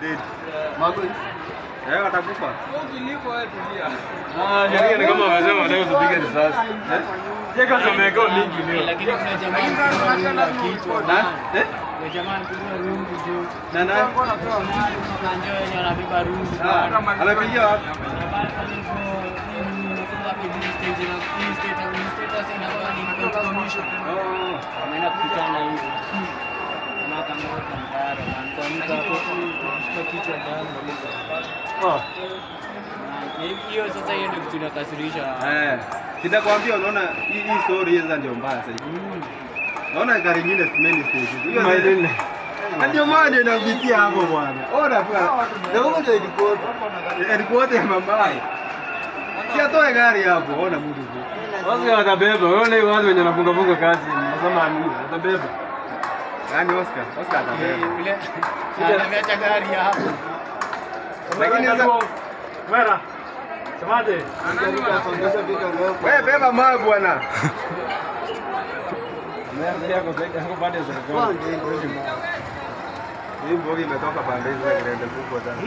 dead. Magoi. Watakufa. Ukilipo wewe tulia. Sheria ni kama wamesema leo tupige risasi. Jeka tumekao mingi leo. Lakini kuna jamaa anapigwa kichwa. Kuna jamaa anapigwa rungu juu. Na Ndio yenye anabeba rungu. anapigia wapi? Ameenda kupitana hivi. Kama kama mtaro na hapo kushika kichwa damu. Hiyo sasa hiyo ndio tunakasirisha. Sitakwambia unaona hii story hizo ndio mbaya sasa. Naona gari nyingine simeni stage. Hiyo ndio. Ndio maana inapitia hapo bwana. Ona bwana. Ndio ndio ilikuwa. Ilikuwa ya mama. Si atoe gari hapo, ona mtu huko. Oscar atabeba. Unaona hiyo watu wenye wanafunga funga kazi. Nasema amini, atabeba. Yaani Oscar atabeba. Yule ameacha gari hapo. Lakini sasa Wera. Semaje? wewe beba mawe bwana. Mimi yako zaidi hapo baada ya serikali. Hii mbogi imetoka pande hizo za Grande kubwa sana.